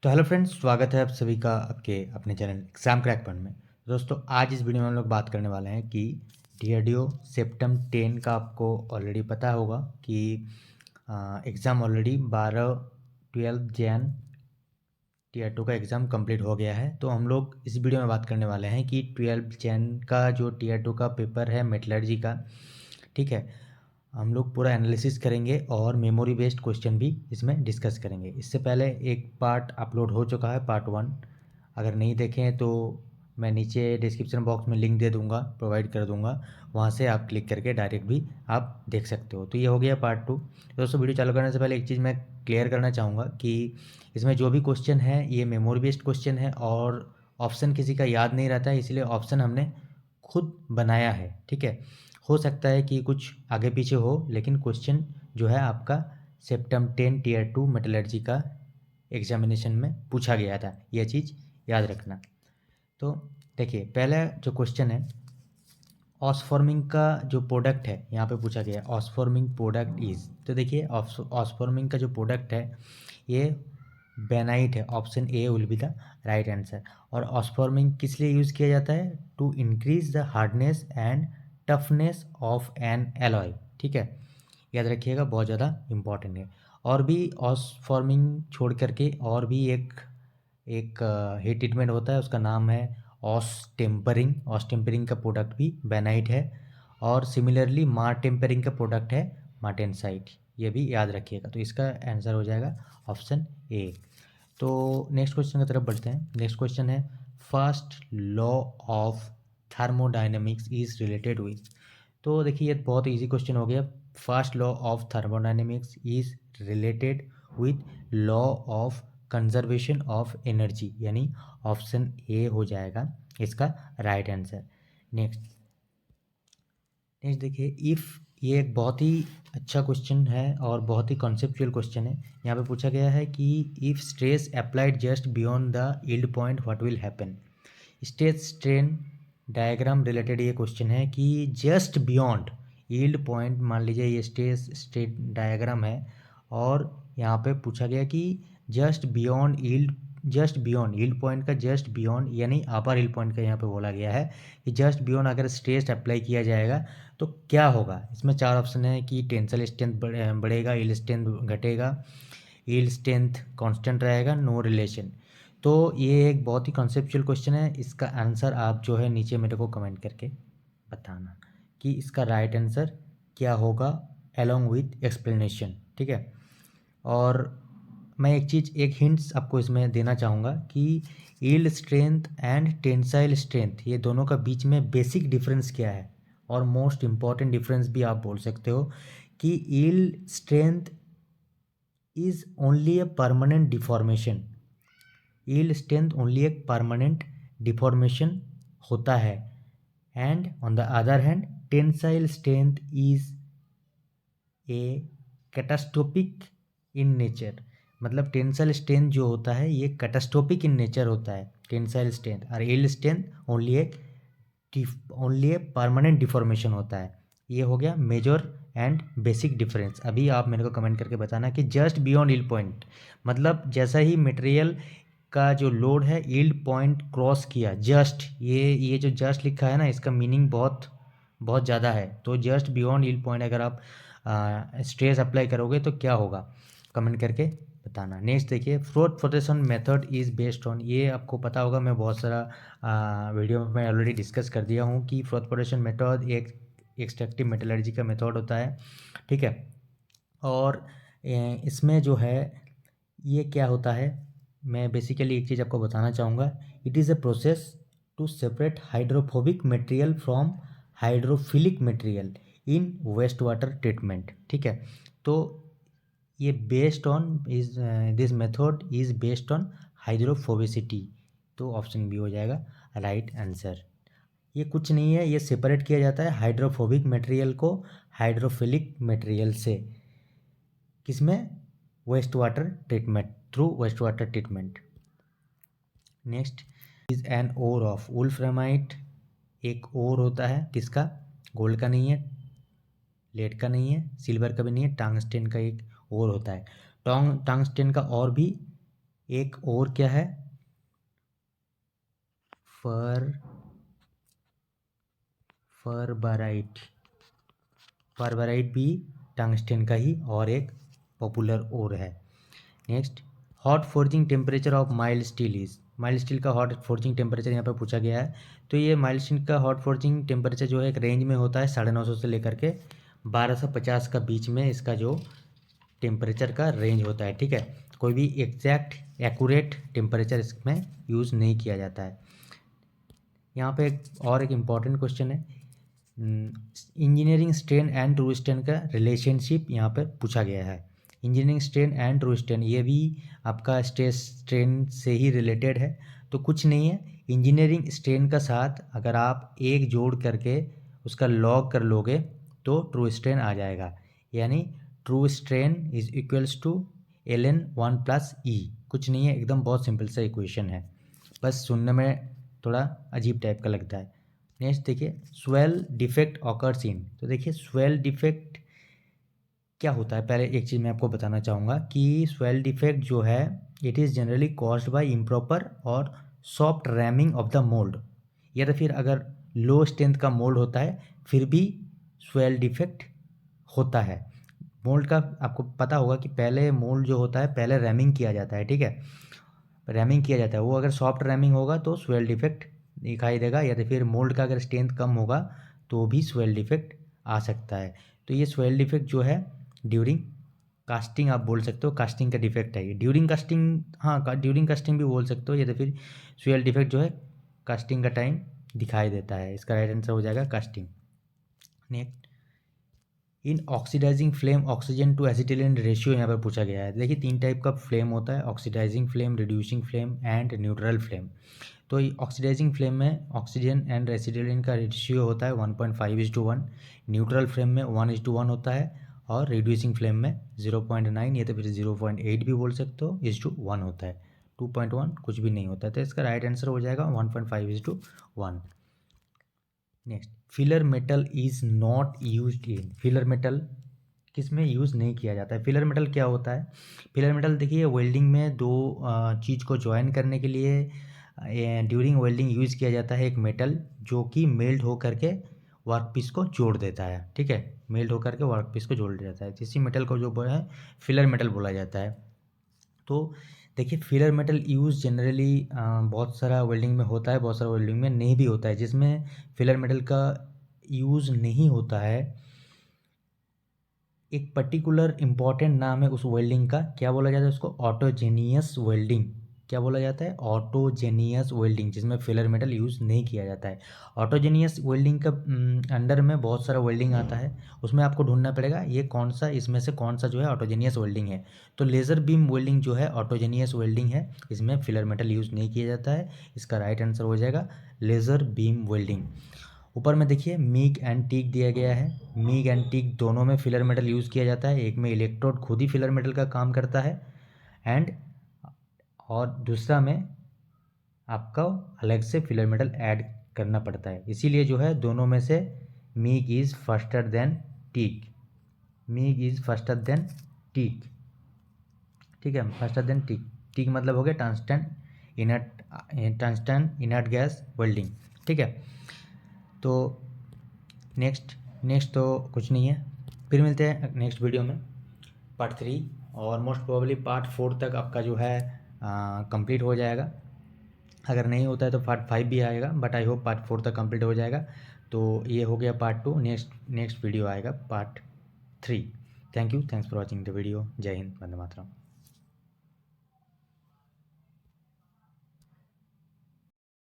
तो hello friends, स्वागत है आप सभी का आपके अपने चैनल एग्जाम क्रैक पॉइंट में। दोस्तों, आज इस वीडियो में हम लोग बात करने वाले हैं कि डीआरडीओ सेप्टम 10 का आपको ऑलरेडी पता होगा कि एग्ज़ाम ऑलरेडी 12 जैन टीयर 2 का एग्ज़ाम कंप्लीट हो गया है। तो हम लोग इस वीडियो में बात करने वाले हैं कि 12 जैन का जो टीयर 2 का पेपर है मेटलर्जी का, ठीक है, हम लोग पूरा एनालिसिस करेंगे और मेमोरी बेस्ड क्वेश्चन भी इसमें डिस्कस करेंगे। इससे पहले एक पार्ट अपलोड हो चुका है, पार्ट 1। अगर नहीं देखें हैं तो मैं नीचे डिस्क्रिप्शन बॉक्स में लिंक दे दूंगा, प्रोवाइड कर दूंगा, वहाँ से आप क्लिक करके डायरेक्ट भी आप देख सकते हो। तो ये हो गया पार्ट 2। दोस्तों, वीडियो चालू करने से पहले एक चीज़ मैं क्लियर करना चाहूँगा कि इसमें जो भी क्वेश्चन है ये मेमोरी बेस्ड क्वेश्चन है और ऑप्शन किसी का याद नहीं रहता है, इसलिए ऑप्शन हमने खुद बनाया है, ठीक है। हो सकता है कि कुछ आगे पीछे हो, लेकिन क्वेश्चन जो है आपका सेप्टम 10 टीयर 2 मेटलर्जी का एग्जामिनेशन में पूछा गया था, यह चीज़ याद रखना। तो देखिए, पहला जो क्वेश्चन है, ऑस्फॉर्मिंग का जो प्रोडक्ट है यहाँ पे पूछा गया, ऑस्फॉर्मिंग प्रोडक्ट इज। तो देखिए, ऑस्फॉर्मिंग का जो प्रोडक्ट है ये बेनाइट है। Option A will be the right answer. और ऑस्फॉर्मिंग किस लिए यूज़ किया जाता है? To increase the hardness and toughness of an alloy, ठीक है, याद रखिएगा, बहुत ज़्यादा इंपॉर्टेंट है। और भी ऑस्फॉर्मिंग छोड़ करके और भी एक एक हीट ट्रीटमेंट होता है, उसका नाम है ऑस टेम्परिंग। ऑस टेम्परिंग का प्रोडक्ट भी बेनाइट है। और सिमिलरली मार टेम्परिंग का प्रोडक्ट है मार्टेनसाइट, ये भी याद रखिएगा। तो इसका आंसर हो जाएगा ऑप्शन ए। तो नेक्स्ट क्वेश्चन की तरफ बढ़ते हैं। नेक्स्ट क्वेश्चन है, first law of thermodynamics is related with. तो देखिए, ये बहुत इजी क्वेश्चन हो गया। First law of thermodynamics is related with law of conservation of energy, यानी ऑप्शन ए हो जाएगा इसका राइट आंसर। नेक्स्ट नेक्स्ट देखिए, इफ़, ये एक बहुत ही अच्छा क्वेश्चन है और बहुत ही कॉन्सेप्चुअल क्वेश्चन है। यहाँ पे पूछा गया है कि if stress applied just beyond the yield point what will happen. Stress strain diagram related ये क्वेश्चन है कि जस्ट बियॉन्ड यील्ड पॉइंट, मान लीजिए ये स्ट्रेस स्ट्रेन डायग्राम है और यहाँ पे पूछा गया कि जस्ट बियॉन्ड यील्ड पॉइंट का जस्ट बियॉन्ड यानी अपर यील्ड पॉइंट का यहाँ पे बोला गया है कि जस्ट बियॉन्ड अगर स्ट्रेस अप्लाई किया जाएगा तो क्या होगा। इसमें चार ऑप्शन है कि टेंसल स्ट्रेंथ बढ़ेगा, यील्ड स्ट्रेंथ घटेगा, यील्ड स्ट्रेंथ कांस्टेंट रहेगा, नो रिलेशन। तो ये एक बहुत ही कॉन्सेप्चुअल क्वेश्चन है। इसका आंसर आप जो है नीचे मेरे को कमेंट करके बताना कि इसका राइट आंसर क्या होगा अलोंग विथ एक्सप्लेनेशन, ठीक है। और मैं एक चीज़, एक हिंट्स आपको इसमें देना चाहूँगा कि yield strength and tensile strength, ये दोनों का बीच में बेसिक डिफरेंस क्या है, और मोस्ट इम्पॉर्टेंट डिफरेंस भी आप बोल सकते हो कि yield strength is only a permanent deformation. Yield strength only एक परमानेंट डिफॉर्मेशन होता है, and on the other hand tensile strength is a catastrophic in nature. मतलब टेंसाइल स्ट्रेंथ जो होता है ये कैटास्ट्रोपिक इन नेचर होता है, टेंसाइल स्ट्रेंथ, और yield strength only a permanent deformation होता है। ये हो गया मेजर एंड बेसिक डिफरेंस। अभी आप मेरे को कमेंट करके बताना कि जस्ट बियॉन्ड यील्ड पॉइंट मतलब जैसा ही मटेरियल का जो लोड है यील्ड पॉइंट क्रॉस किया, जस्ट ये जो जस्ट लिखा है ना, इसका मीनिंग बहुत बहुत ज़्यादा है। तो जस्ट बियॉन्ड यील्ड पॉइंट अगर आप स्ट्रेस अप्लाई करोगे तो क्या होगा, कमेंट करके बताना। नेक्स्ट देखिए, fraud protection method is based on. ये आपको पता होगा, मैं बहुत सारा वीडियो में ऑलरेडी डिस्कस कर दिया हूँ कि फ्रॉड प्रोटेक्शन मेथड एक एक्सट्रैक्टिव मेटलर्जी का मेथड होता है, ठीक है। और इसमें जो है ये क्या होता है, मैं बेसिकली एक चीज़ आपको बताना चाहूँगा। It is a process to separate hydrophobic material from hydrophilic material in waste water treatment, ठीक है। तो ये based on is this method is based on hydrophobicity. तो ऑप्शन बी हो जाएगा राइट आंसर। ये कुछ नहीं है, ये सेपरेट किया जाता है हाइड्रोफोबिक मटेरियल को हाइड्रोफिलिक मटेरियल से, किसमें, waste water treatment, through waste water treatment. Next is an ore of wolframite. एक ओर होता है किसका, गोल्ड का नहीं है, लेड का नहीं है, सिल्वर का भी नहीं है, टंगस्टेन का एक ओर होता है। टंगस्टेन का और भी एक और क्या है, फरबाराइट। फरबाराइट भी टंगस्टन का ही और एक पॉपुलर ओर है। Next, hot forging temperature of mild steel is. Mild steel का हॉट फोर्जिंग टेम्परेचर यहाँ पे पूछा गया है। तो ये माइल्ड स्टील का हॉट फोर्जिंग टेम्परेचर जो है एक रेंज में होता है 950 से लेकर के 1250 का बीच में इसका जो टेम्परेचर का रेंज होता है। ठीक है, कोई भी एग्जैक्ट एक्यूरेट टेम्परेचर इसमें यूज़ नहीं किया जाता है। यहाँ पे एक इम्पॉर्टेंट क्वेश्चन है, engineering strain and true strain का रिलेशनशिप यहाँ पर पूछा गया है। Engineering strain and true strain ये भी आपका स्ट्रेस स्ट्रेन से ही रिलेटेड है। तो कुछ नहीं है, इंजीनियरिंग स्ट्रेन का साथ अगर आप एक जोड़ करके उसका लॉग कर लोगे तो ट्रू स्ट्रेन आ जाएगा। यानी true strain is equals to ln 1 plus e. कुछ नहीं है, एकदम बहुत सिंपल सा इक्वेशन है, बस सुनने में थोड़ा अजीब टाइप का लगता है। नेक्स्ट देखिए, स्वेल डिफेक्ट ऑकर्स इन। तो देखिए स्वेल डिफेक्ट क्या होता है, पहले एक चीज़ मैं आपको बताना चाहूँगा कि स्वेल डिफेक्ट जो है it is generally caused by improper और soft ramming of the mould. या तो फिर अगर लो स्ट्रेंथ का मोल्ड होता है फिर भी स्वेल डिफेक्ट होता है। मोल्ड का आपको पता होगा कि पहले मोल्ड जो होता है पहले रैमिंग किया जाता है। ठीक है, रैमिंग किया जाता है, वो अगर सॉफ्ट रैमिंग होगा तो स्वेल डिफेक्ट दिखाई देगा, या तो फिर मोल्ड का अगर स्ट्रेंथ कम होगा तो भी स्वेल डिफेक्ट आ सकता है। तो ये स्वेल डिफेक्ट जो है ड्यूरिंग कास्टिंग आप बोल सकते हो, कास्टिंग का डिफेक्ट है ये। ड्यूरिंग कास्टिंग, हाँ ड्यूरिंग कास्टिंग भी बोल सकते हो, या तो फिर स्वेल डिफेक्ट जो है कास्टिंग का टाइम दिखाई देता है। इसका राइट आंसर हो जाएगा casting. Next, in oxidising flame oxygen to acetylene ratio यहाँ पर पूछा गया है। देखिए 3 टाइप का फ्लेम होता है, oxidising flame, reducing flame and neutral flame. तो ऑक्सीडाइजिंग फ्लेम में ऑक्सीजन एंड एसिटिलीन का रेशियो होता है 1.5:1, न्यूट्रल फ्लेम में 1:1 होता है, और रिड्यूसिंग फ्लेम में 0.9 या तो फिर 0.8 भी बोल सकते हो, 1:1 होता है। 2.1 कुछ भी नहीं होता है। तो इसका राइट आंसर हो जाएगा 1.5:1। Next, filler metal is not used in. Filler metal किस में यूज़ नहीं किया जाता है। फिलर मेटल क्या होता है, फिलर मेटल देखिए वेल्डिंग में दो चीज़ को ज्वाइन करने के लिए ड्यूरिंग वेल्डिंग यूज़ किया जाता है एक मेटल जो कि मेल्ट हो करके वर्कपीस को जोड़ देता है। ठीक है, मेल्ट हो करके वर्कपीस को जोड़ देता है, इसी मेटल को जो है फिलर मेटल बोला जाता है। तो देखिए फिलर मेटल यूज़ जनरली बहुत सारा वेल्डिंग में होता है, बहुत सारा वेल्डिंग में नहीं भी होता है। जिसमें फिलर मेटल का यूज़ नहीं होता है, एक पर्टिकुलर इम्पॉर्टेंट नाम है उस वेल्डिंग का, क्या बोला जाता है उसको, ऑटोजेनियस वेल्डिंग। क्या बोला जाता है, ऑटोजेनियस वेल्डिंग, जिसमें फिलर मेटल यूज़ नहीं किया जाता है। ऑटोजेनियस वेल्डिंग का अंडर में बहुत सारा वेल्डिंग आता है, उसमें आपको ढूंढना पड़ेगा ये कौन सा, इसमें से कौन सा जो है ऑटोजेनियस वेल्डिंग है। तो लेज़र बीम वेल्डिंग जो है ऑटोजेनियस वेल्डिंग है, इसमें फिलर मेटल यूज़ नहीं किया जाता है। इसका राइट आंसर हो जाएगा लेज़र बीम वेल्डिंग। ऊपर में देखिए मीग एंड टीक दिया गया है, मीग एंड टीक दोनों में फिलर मेटल यूज़ किया जाता है। एक में इलेक्ट्रोड खुद ही फिलर मेटल का काम करता है एंड और दूसरा में आपका अलग से फिलर मेटल ऐड करना पड़ता है। इसीलिए जो है दोनों में से MIG is faster than TIG, MIG is faster than TIG. ठीक है, फास्टर देन टीक, टीक मतलब हो गया टंगस्टन इनर्ट गैस वेल्डिंग। ठीक है, तो नेक्स्ट तो कुछ नहीं है, फिर मिलते हैं नेक्स्ट वीडियो में पार्ट 3, और मोस्ट प्रोबेबली पार्ट 4 तक आपका जो है कंप्लीट हो जाएगा। अगर नहीं होता है तो पार्ट 5 भी आएगा, बट आई होप पार्ट 4 तक कंप्लीट हो जाएगा। तो ये हो गया पार्ट 2, नेक्स्ट वीडियो आएगा part 3। Thank you, thanks for watching the video. जय हिंद, वंदे मातरम।